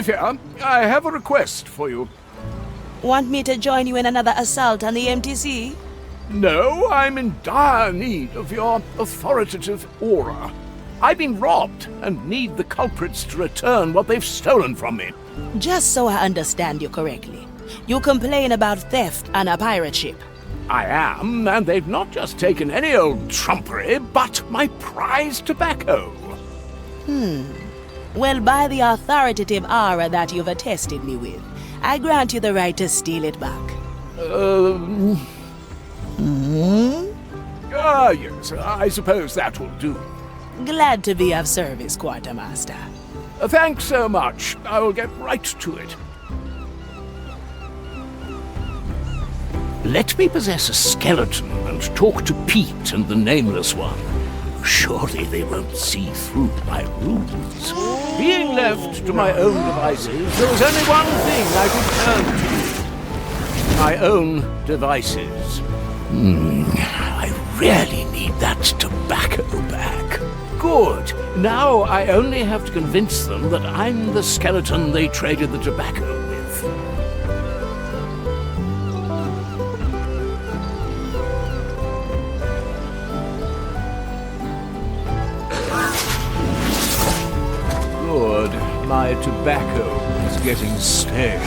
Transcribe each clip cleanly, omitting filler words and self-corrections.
Afia, I have a request for you. Want me to join you in another assault on the MTC? No, I'm in dire need of your authoritative aura. I've been robbed and need the culprits to return what they've stolen from me. Just so I understand you correctly, you complain about theft on a pirate ship. I am, and they've not just taken any old trumpery, but my prized tobacco. Well, by the authoritative aura that you've attested me with, I grant you the right to steal it back. Yes, I suppose that will do. Glad to be of service, Quartermaster. Thanks so much. I will get right to it. Let me possess a skeleton and talk to Pete and the Nameless One. Surely they won't see through my rules. Being left to my own devices, there was only one thing I could turn to. My own devices. I really need that tobacco back. Good. Now I only have to convince them that I'm the skeleton they traded the tobacco with. Good. My tobacco is getting stale.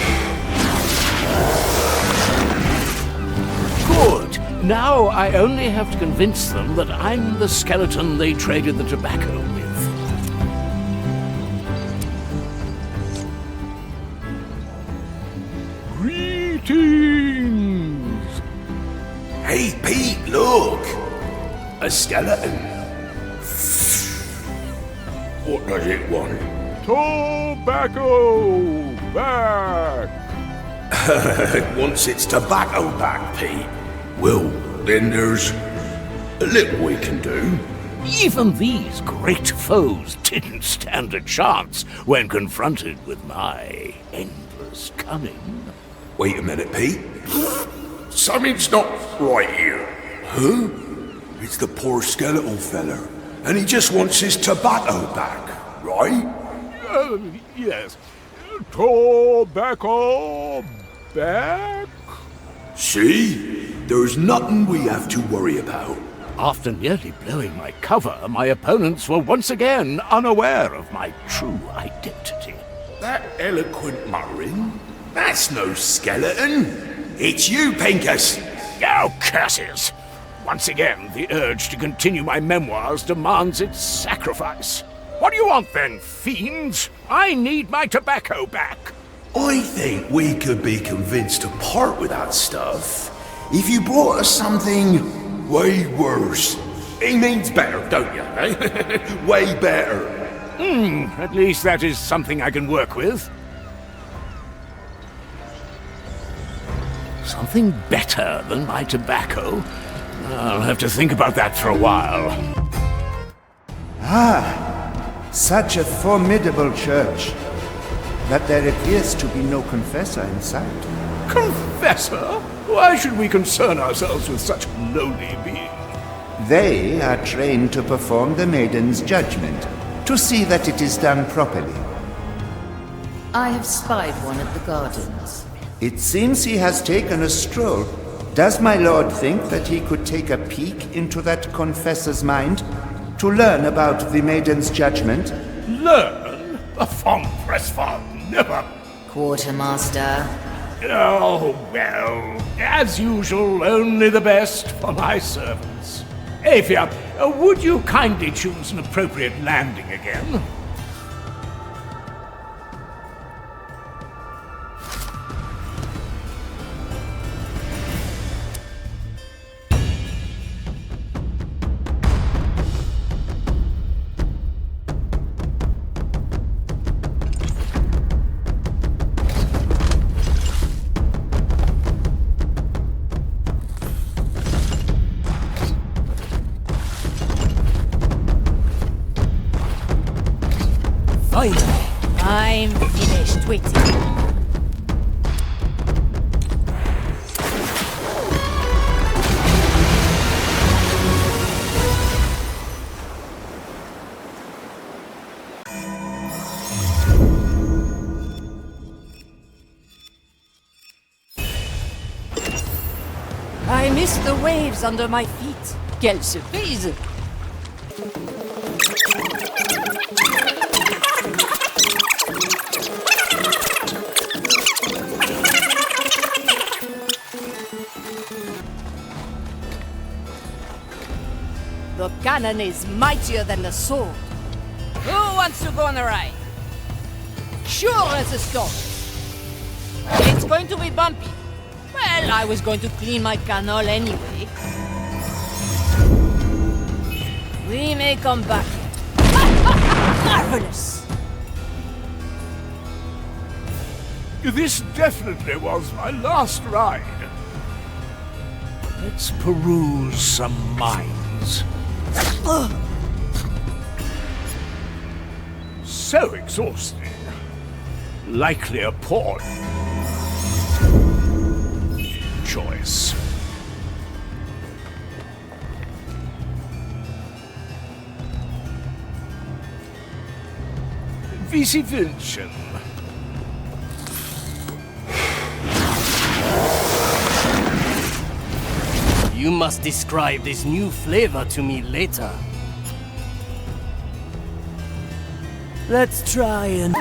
Good. Now I only have to convince them that I'm the skeleton they traded the tobacco with. Greetings! Hey, Pete, look! A skeleton. What does it want? Tobacco back! It wants its tobacco back, Pete. Well, then there's a little we can do. Even these great foes didn't stand a chance when confronted with my endless cunning. Wait a minute, Pete. Something's not right here. Huh? It's the poor skeletal feller, and he just wants his tobacco back, right? Yes. Tobacco back? See? There's nothing we have to worry about. After nearly blowing my cover, my opponents were once again unaware of my true identity. That eloquent muttering? That's no skeleton. It's you, Pinkus. Oh, curses! Once again, the urge to continue my memoirs demands its sacrifice. What do you want then, fiends? I need my tobacco back. I think we could be convinced to part with that stuff if you brought us something way worse. He means better, don't you, eh? Way better. At least that is something I can work with. Something better than my tobacco? I'll have to think about that for a while. Such a formidable church, but there appears to be no confessor in sight. Confessor? Why should we concern ourselves with such lowly beings? They are trained to perform the Maiden's judgment, to see that it is done properly. I have spied one at the gardens. It seems he has taken a stroll. Does my lord think that he could take a peek into that confessor's mind to learn about the Maiden's judgment? Learn? A vom Pressfahrt, never. Quartermaster. Oh, well, as usual, only the best for my servants. Afia, would you kindly choose an appropriate landing again? I'm finished with you. I miss the waves under my feet. Quelle surprise! The cannon is mightier than the sword. Who wants to go on a ride? Sure as a stone. It's going to be bumpy. Well, I was going to clean my canal anyway. We may come back. Marvelous! This definitely was my last ride. Let's peruse some mines. So exhausting. Likely a poor choice. Vici Vincent. You must describe this new flavor to me later. Let's try and...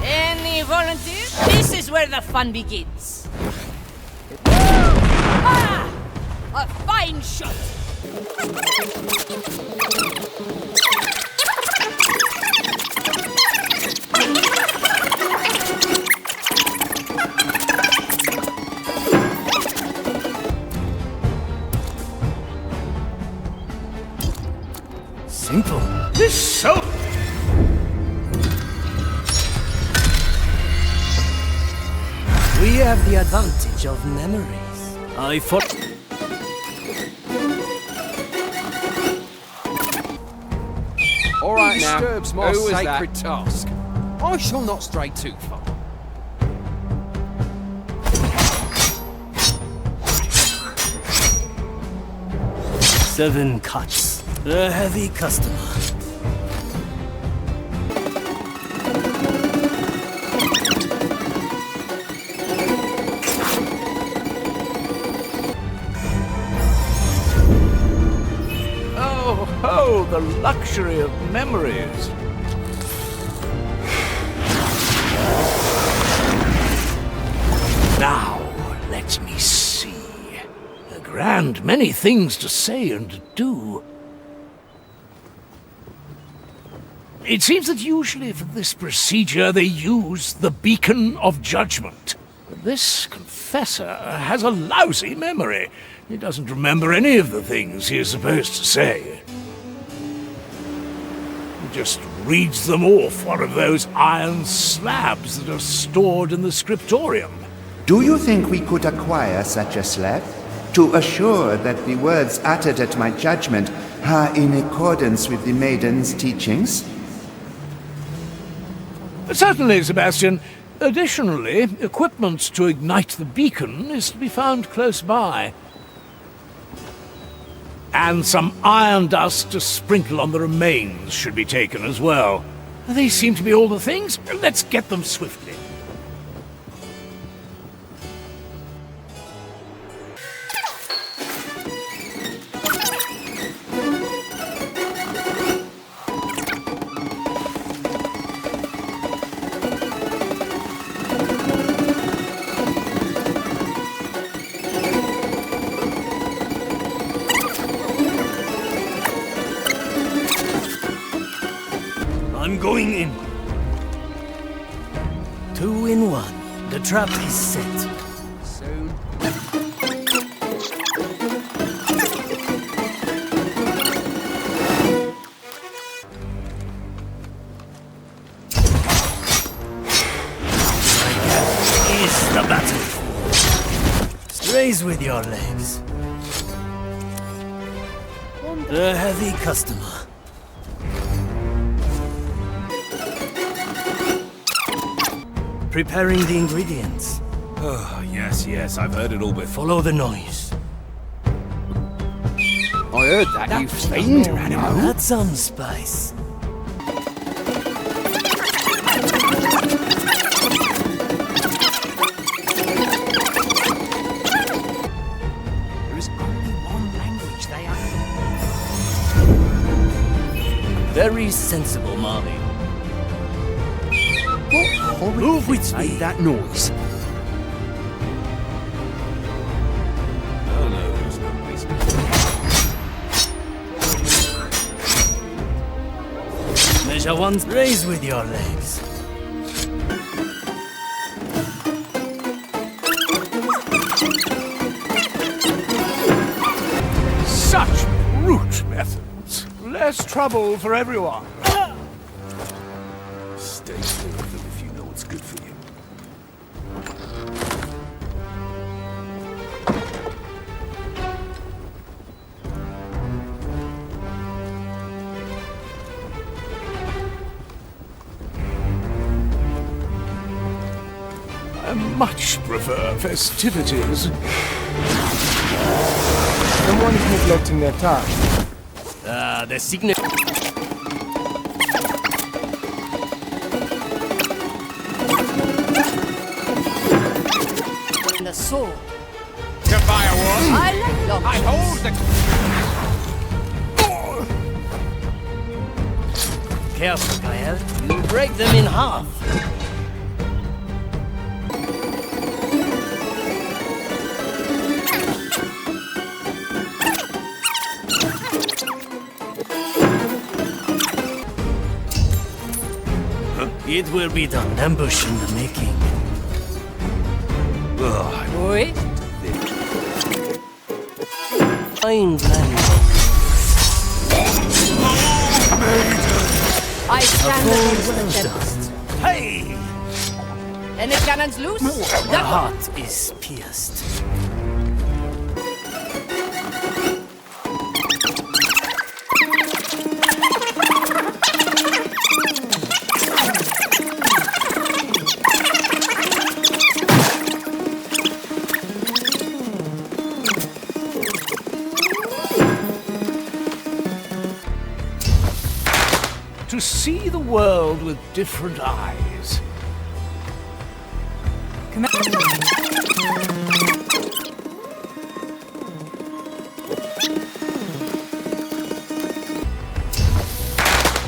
Any volunteers? This is where the fun begins. Ah! A fine shot! Simple. This so... We have the advantage of memories. I thought... All right now, disturbs my who was sacred that? task. I shall not stray too far. Seven cuts. A heavy customer. Oh, the luxury of memories. Now, let me see. A grand many things to say and do. It seems that usually for this procedure they use the Beacon of Judgment. But this confessor has a lousy memory. He doesn't remember any of the things he is supposed to say. He just reads them off one of those iron slabs that are stored in the scriptorium. Do you think we could acquire such a slab to assure that the words uttered at my judgment are in accordance with the Maiden's teachings? Certainly, Sebastian. Additionally, equipment to ignite the beacon is to be found close by. And some iron dust to sprinkle on the remains should be taken as well. These seem to be all the things. Let's get them swiftly. I'm going in. 2 in 1. The trap is set. Soon. Is the battlefield. Strays with your legs. A heavy customer. Preparing the ingredients. Oh, yes, I've heard it all before. Follow the noise. I heard that, you fiend, animal. That's some spice. sensible, Marley. Move with me. That noise. Oh no, there's no reason. Measure once, raise with your legs. Such brute methods. Less trouble for everyone. Stay clear of them if you know what's good for you. I much prefer festivities. Someone is neglecting their task. The signal. The sword. To firewood. I like your I hold the. Careful, Gael. You'll break them in half. It will be done. Ambush in the making. Oui. Fine blend. I stand against the Well tempest. Hey! Any cannons loose? The heart is pierced. To see the world with different eyes.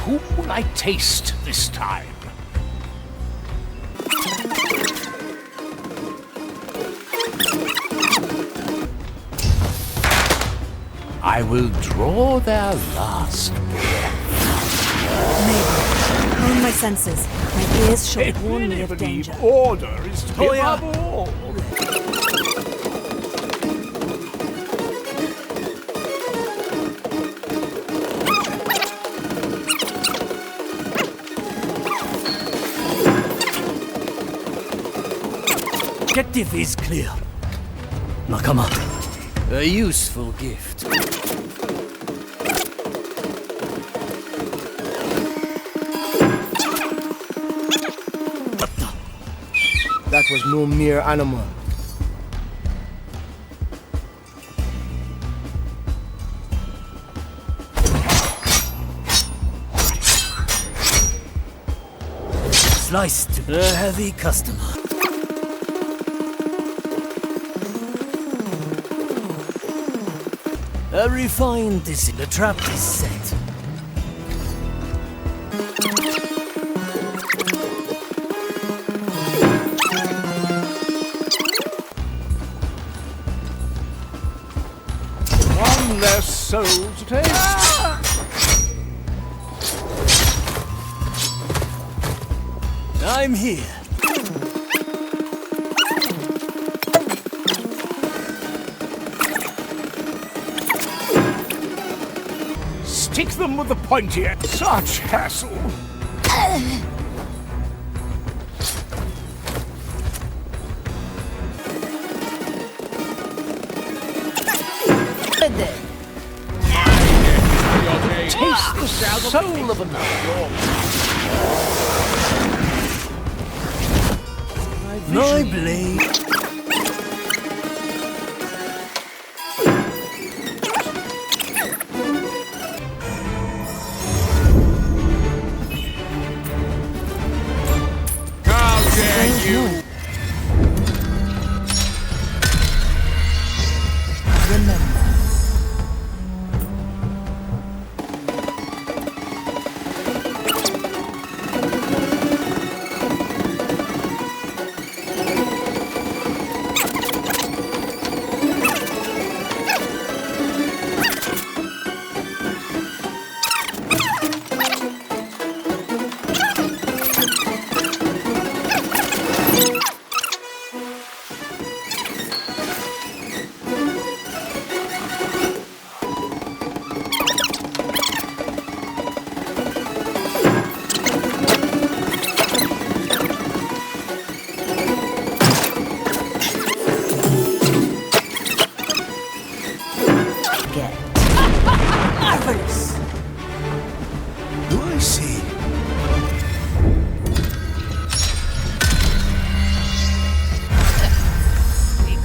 Who will I taste this time? I will draw their last breath. Maiden, calm my senses. My ears should warn me of danger. Order is to be yeah. above all. Objective is clear. Nakama. A useful gift. That was no mere animal. Sliced to a heavy customer. A refined discipline. The trap is set. One less soul to taste. I'm here. Stick them with the pointy end. Such hassle. Taste the soul of another. My blade. How dare you!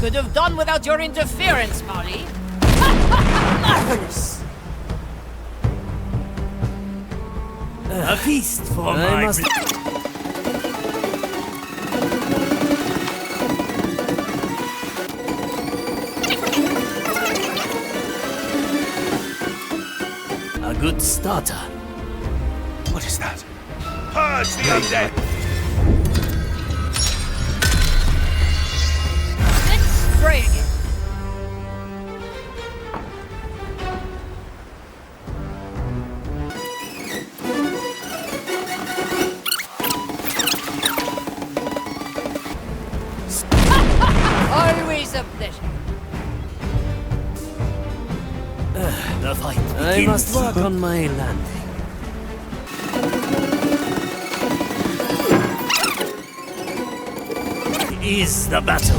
Could have done without your interference, Molly. Marvelous. A feast for my... A good starter. What is that? Purge the undead! Let's try again. Always a pleasure. The fight begins. I must work on my landing. Is the battle.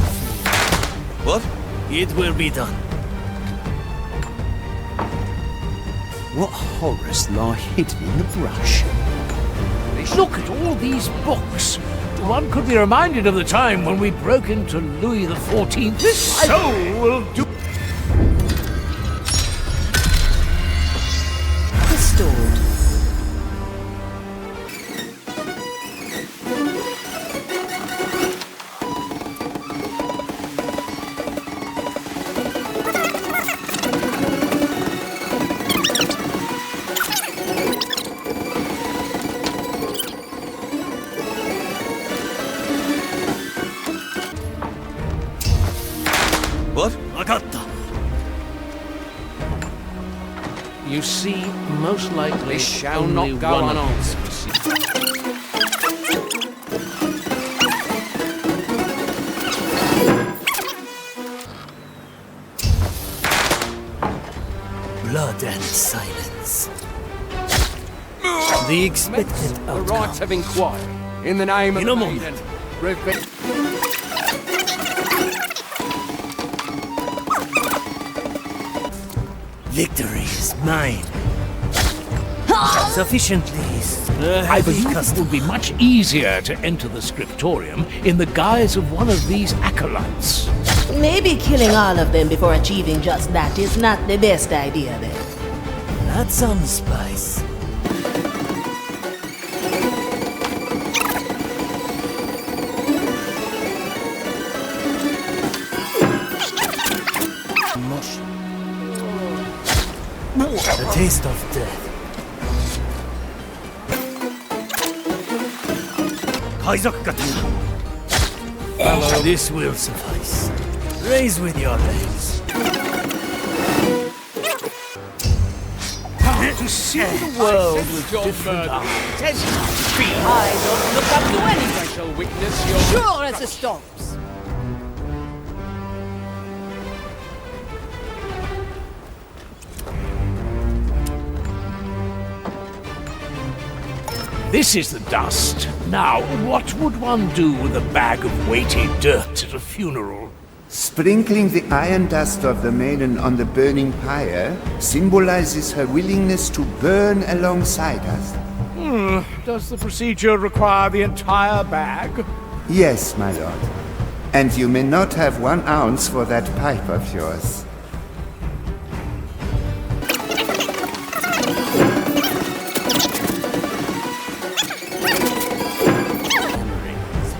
What? It will be done. What horrors lie hidden in the brush? Look at all these books. One could be reminded of the time when we broke into Louis XIV. This soul will do. Restored. What? Vakatta. You see, most likely This shall only not go one of unanswered. Blood and silence. The expected The outcome. right of inquiry. In the name of In a the moment. Maiden. Revenge. Victory is mine. Sufficiently. I believe it would be much easier to enter the scriptorium in the guise of one of these acolytes. Maybe killing all of them before achieving just that is not the best idea then. That's some spice. The taste of death. This will suffice. Raise with your legs. To see the world with different eyes. I don't look up to anyone. Special weakness, your Sure as the storms. This is the dust. Now, what would one do with a bag of weighty dirt at a funeral? Sprinkling the iron dust of the maiden on the burning pyre symbolizes her willingness to burn alongside us. Does the procedure require the entire bag? Yes, my lord. And you may not have 1 ounce for that pipe of yours.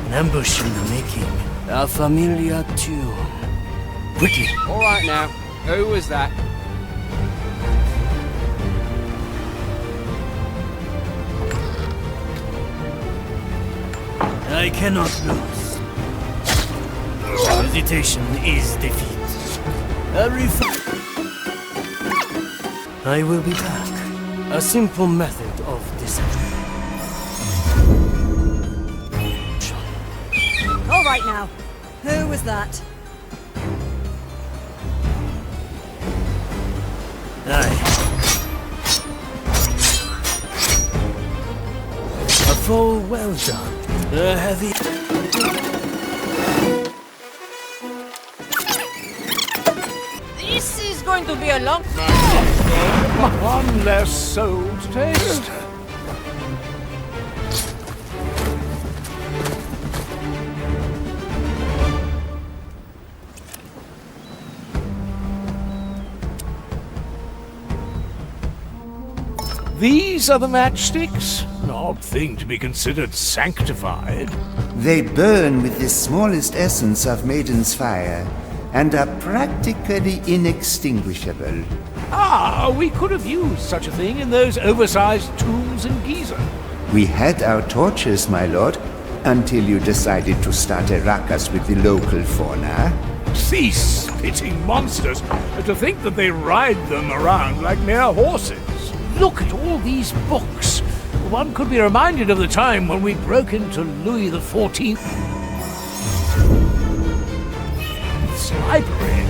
An ambush in the making. A familiar tune. Quickly. All right now. Who was that? I cannot lose. Hesitation is defeat. I will be back. A simple method of discipline. All right now. Who was that? Aye. A foe well done. A heavy... This is going to be a long... One less soul to taste. these are the matchsticks? An odd thing to be considered sanctified. They burn with the smallest essence of Maiden's fire, and are practically inextinguishable. Ah, we could have used such a thing in those oversized tombs in Giza. We had our torches, my lord, until you decided to start a ruckus with the local fauna. These spitting monsters, to think that they ride them around like mere horses. Look at all these books. One could be reminded of the time when we broke into Louis XIV's library.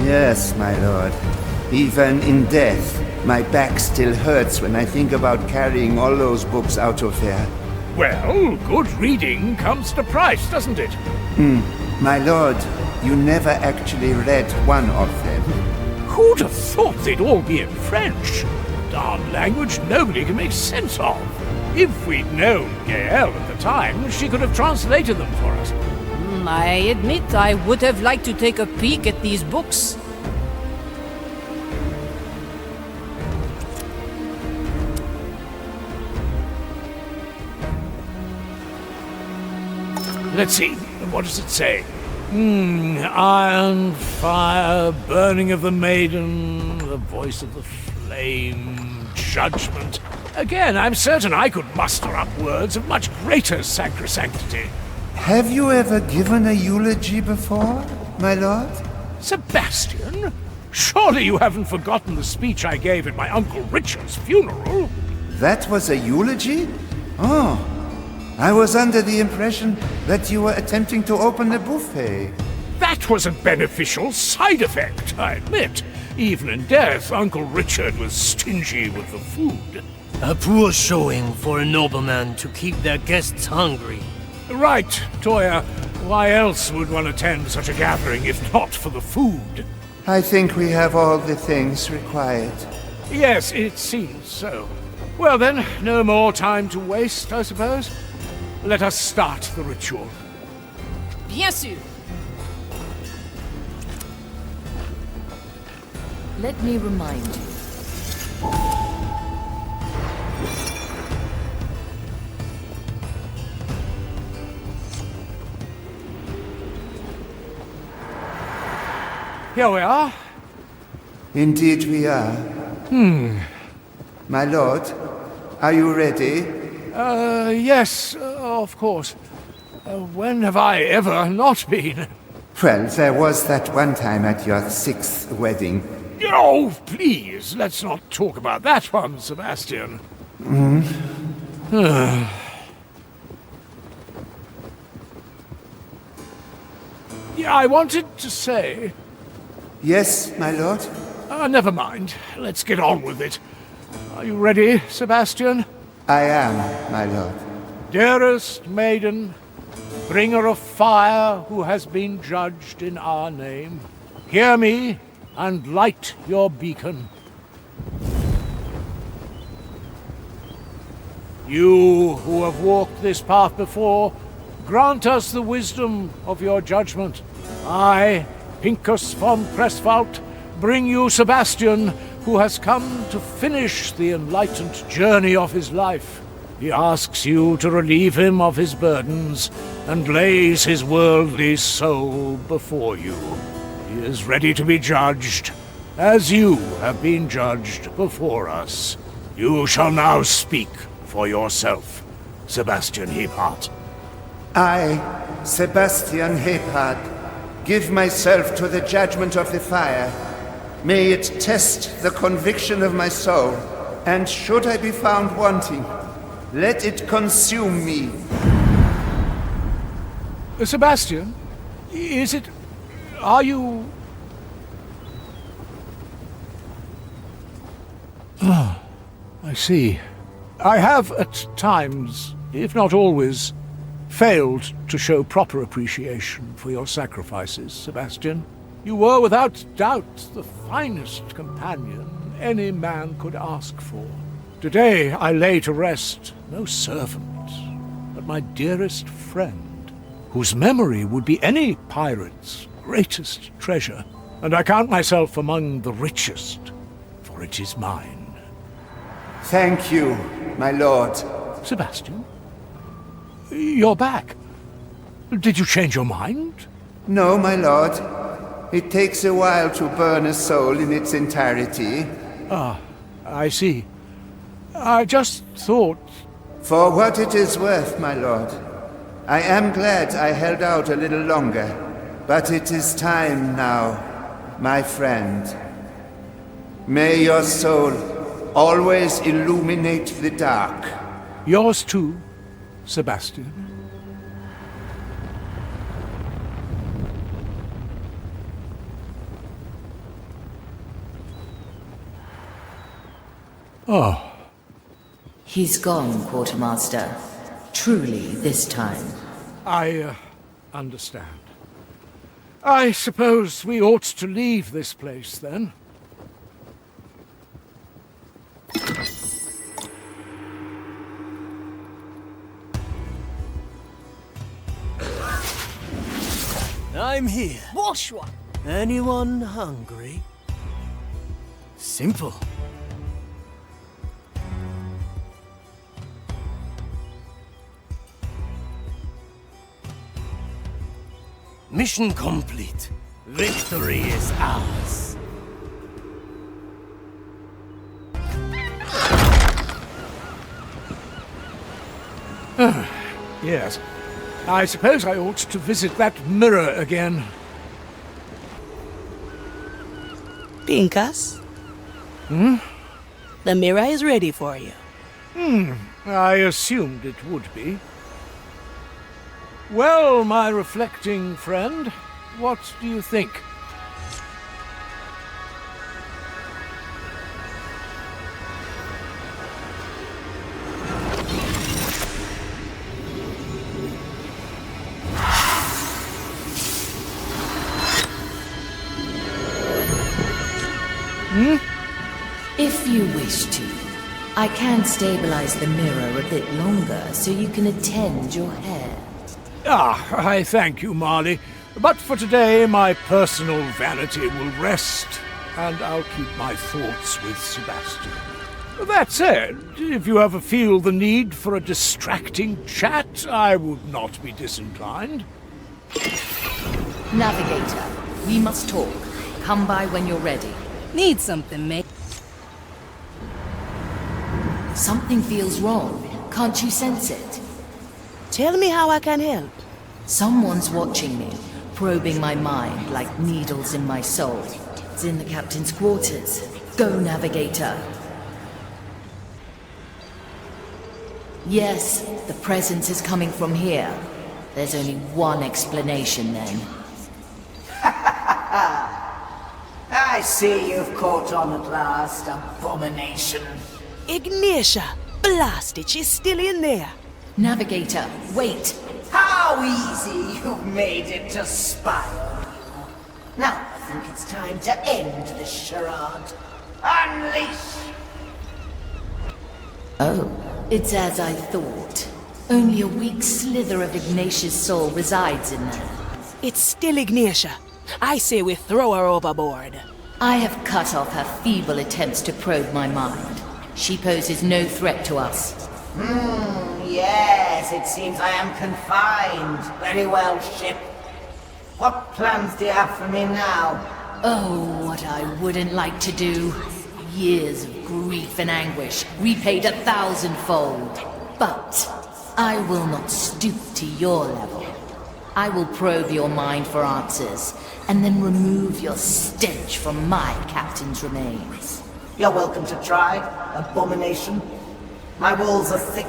Yes, my lord. Even in death, my back still hurts when I think about carrying all those books out of there. Well, good reading comes at a price, doesn't it? My lord, you never actually read one of them. Who'd have thought they'd all be in French? Darn language nobody can make sense of. If we'd known Gael at the time, she could have translated them for us. I admit I would have liked to take a peek at these books. Let's see, what does it say? Iron, fire, burning of the maiden, the voice of the flame, judgment. Again, I'm certain I could muster up words of much greater sacrosanctity. Have you ever given a eulogy before, my lord? Sebastian? Surely you haven't forgotten the speech I gave at my Uncle Richard's funeral? That was a eulogy? Oh, I was under the impression that you were attempting to open a buffet. That was a beneficial side effect, I admit. Even in death, Uncle Richard was stingy with the food. A poor showing for a nobleman to keep their guests hungry. Right, Toya. Why else would one attend such a gathering if not for the food? I think we have all the things required. Yes, it seems so. Well then, no more time to waste, I suppose. Let us start the ritual. Bien sûr. Let me remind you. Here we are. Indeed we are. My lord, are you ready? Yes, of course. When have I ever not been? Well, there was that one time at your 6th wedding. Oh, please, let's not talk about that one, Sebastian. Yeah, I wanted to say... Yes, my lord? Never mind. Let's get on with it. Are you ready, Sebastian? I am, my lord. Dearest maiden, bringer of fire who has been judged in our name, hear me and light your beacon. You who have walked this path before, grant us the wisdom of your judgment. I, Pinkus von Presswald, bring you Sebastian, who has come to finish the enlightened journey of his life. He asks you to relieve him of his burdens and lays his worldly soul before you. He is ready to be judged, as you have been judged before us. You shall now speak for yourself, Sebastian Hebhardt. I, Sebastian Hebhardt, give myself to the judgment of the fire. May it test the conviction of my soul, and should I be found wanting, let it consume me. Sebastian, is it... are you... Ah, I see. I have at times, if not always, failed to show proper appreciation for your sacrifices, Sebastian. You were without doubt the finest companion any man could ask for. Today I lay to rest no servant, but my dearest friend, whose memory would be any pirate's greatest treasure, and I count myself among the richest, for it is mine. Thank you, my lord. Sebastian? You're back. Did you change your mind? No, my lord. It takes a while to burn a soul in its entirety. Ah, I see. I just thought... For what it is worth, my lord, I am glad I held out a little longer. But it is time now, my friend. May your soul always illuminate the dark. Yours too, Sebastian. Oh. He's gone, Quartermaster. Truly, this time. I understand. I suppose we ought to leave this place, then. I'm here. Bonsoir. Anyone hungry? Simple. Mission complete. Victory is ours. Yes. I suppose I ought to visit that mirror again. Pinkus? Hmm? The mirror is ready for you. I assumed it would be. Well, my reflecting friend, what do you think? If you wish to, I can stabilize the mirror a bit longer so you can attend your hair. Ah, I thank you, Marley. But for today, my personal vanity will rest, and I'll keep my thoughts with Sebastian. That said, if you ever feel the need for a distracting chat, I would not be disinclined. Navigator, we must talk. Come by when you're ready. Need something, mate. Something feels wrong. Can't you sense it? Tell me how I can help. Someone's watching me, probing my mind like needles in my soul. It's in the captain's quarters. Go, Navigator. Yes, the presence is coming from here. There's only one explanation then. I see you've caught on at last, abomination. Ignatia! Blast it, she's still in there. Navigator, wait! How easy you've made it to spy on you. Now I think it's time to end this charade. Unleash! Oh, it's as I thought. Only a weak slither of Ignatia's soul resides in there. It's still Ignatia. I say we throw her overboard. I have cut off her feeble attempts to probe my mind. She poses no threat to us. Yes, it seems I am confined. Very well, ship. What plans do you have for me now? Oh, what I wouldn't like to do. Years of grief and anguish, repaid 1,000-fold. But I will not stoop to your level. I will probe your mind for answers, and then remove your stench from my captain's remains. You're welcome to try, abomination. My walls are thick,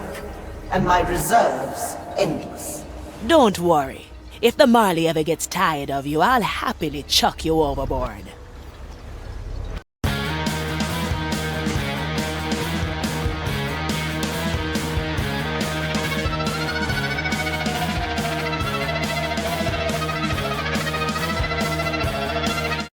and my reserves endless. Don't worry. If the Marley ever gets tired of you, I'll happily chuck you overboard.